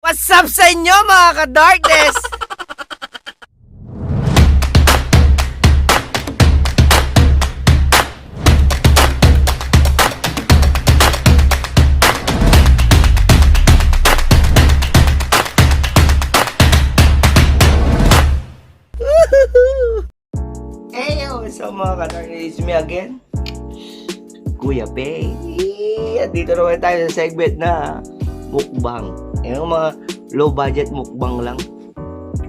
What's up sa inyo mga ka-darkness? Hey, what's up mga ka-darkness? It's me again, Kuya Pei. At dito naman tayo sa segment na mukbang. Yung mga low budget mukbang lang.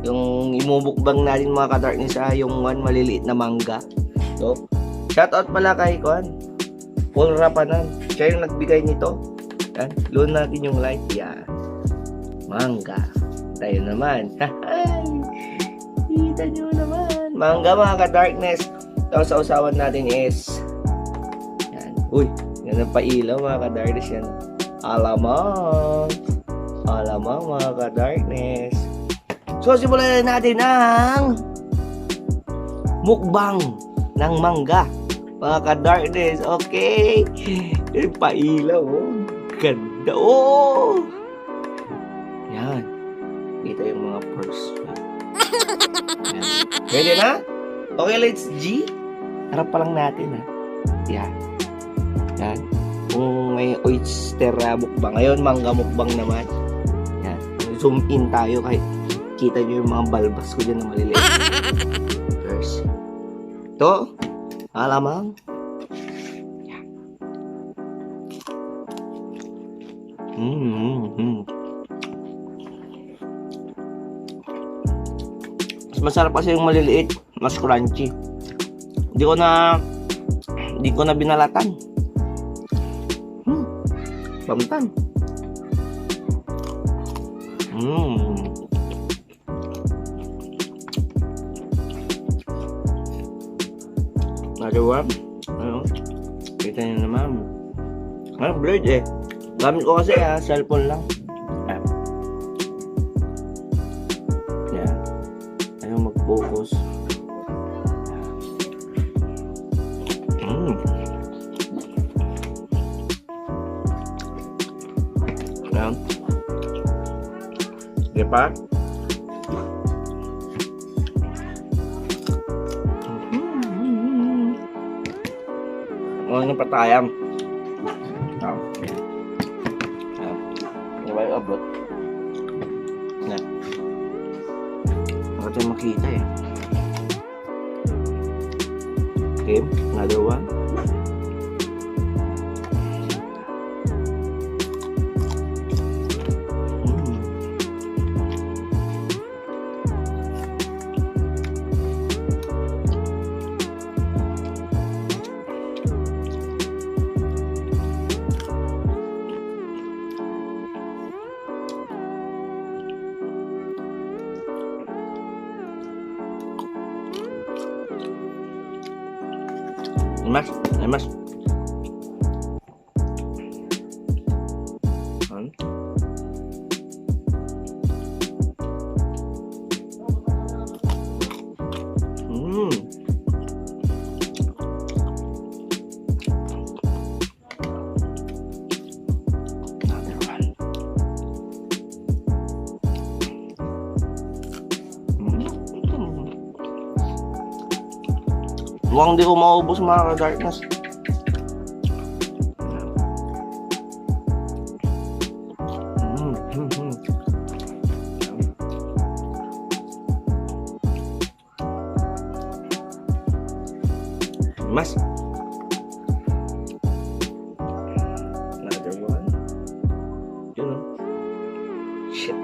Yung imumukbang natin mga ka-darkness yung maliliit na mangga. So, shoutout pala kay Kuan Paul Rapanan. Siya yung nagbigay nito. Yan, loan natin yung like. Yan, mangga. Tayo naman. Kita nyo naman. Mangga mga ka-darkness. Ang sausawan natin is yan. Uy, yan ang pailaw mga ka-darkness yan. Alamang mga ka-darkness. So, simulan na natin ang mukbang ng mangga mga ka-darkness. Okay. Yung pailaw. Oh. Ganda. Oh. Yan. Dito yung mga pearls. Pwede na? Okay, let's G. Harap pa lang natin ha. Yan. Yan. Kung may oyster mukbang. Ngayon, mangga mukbang naman. Yan. Zoom in tayo kahit kita nyo yung mga balbas ko dyan na maliliit. First. Ito. Alamang. Yan. Mas masarap kasi yung maliliit. Mas crunchy. Hindi ko na binalatan. Pamtan. Nagawa. Ano? Kita nyo naman. Blurred eh. Gamit ko kasi cellphone lang. Yan. Ayaw mag-focus. Yan. Di pa? Ano patayam? Ano ba yung abot? Yan. Baka tayo makita eh. Okay, another one. Mas. Mukhang di ko maubos mga ka-darkness. Mas. Another one. You know. Shit.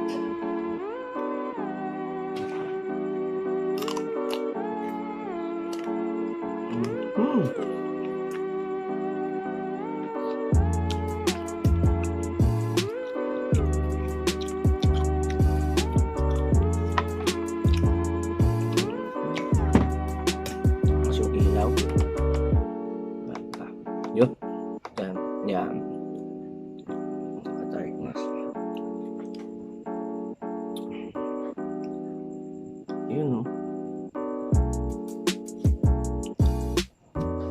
Masuk ilaw. Yun. Yan. Nakatarik. Yun o.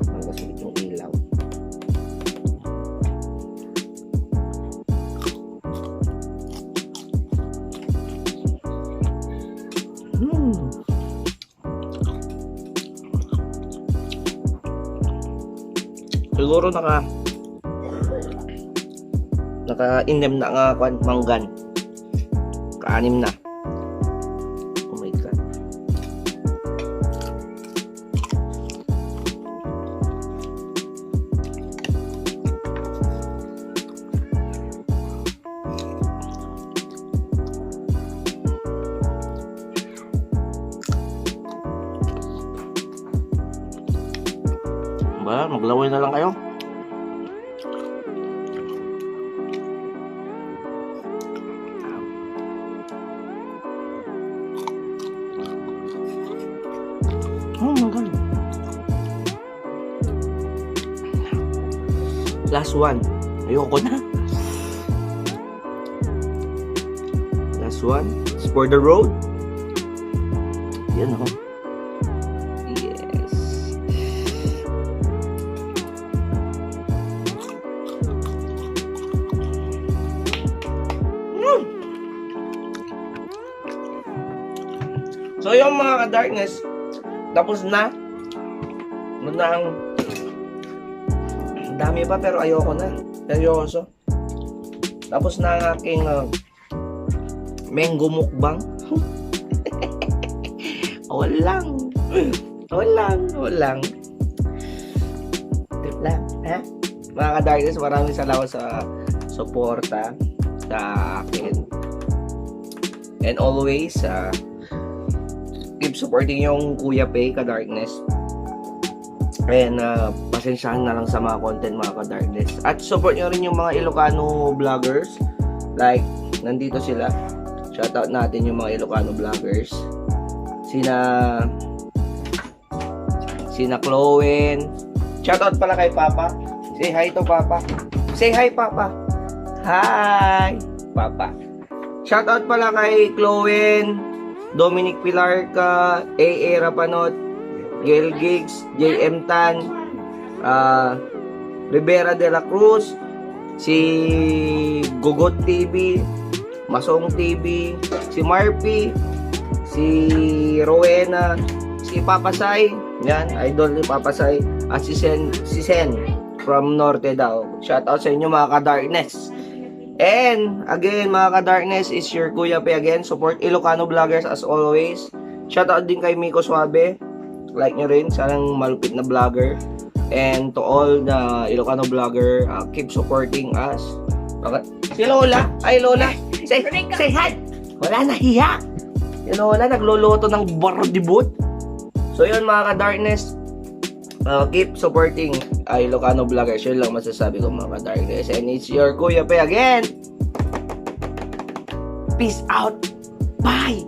Magkasakit yung ilaw. Siguro naka-inem na nga manggan. Kaanim na. Oh my God. Ba, maglaway na lang kayo. Oh my God. Last one. Ayoko na. Last one. It's for the road. Yan oh. Yes. So yung mga ka-darkness, tapos na. Ang dami pa pero ayoko na. Seryoso. Tapos na ang aking mango mukbang. Walang. Tip lang. Ha? Mga ka-darkness, maraming salamat sa suporta sa akin. And always, keep supporting yung Kuya Pay, ka-darkness. And pasensyahan na lang sa mga content, mga ka-darkness. At support nyo rin yung mga Ilocano vloggers. Like, nandito sila. Shoutout natin yung mga Ilocano vloggers. Sina Chloe. Shoutout pala kay Papa. Say hi to Papa. Say hi, Papa. Hi, Papa. Shoutout pala kay Chloe, Dominic Pilarca, A.A. Rapanot, Gail Gigs, J.M. Tan, Rivera de la Cruz, si Gugot TV, Masong TV, si Marpy, si Rowena, si Papasay, yan, idol ni Papasay, at si Sen from Norte daw. Shoutout sa inyo mga ka-darkness. And again mga ka-darkness, is your Kuya Pe again. Support Ilocano vloggers as always. Shoutout din kay Miko Suave. Like nyo rin, sanang malupit na vlogger. And to all the Ilocano vlogger, keep supporting us. Si Lola, ay Lola, say hi. Wala na hiya. Si Lola nagluluto ng bardibot. So yun mga ka-darkness, keep supporting Ilocano vloggers. Yun lang masasabi ko mga ka-darkness. And it's your Kuya Pe again. Peace out. Bye.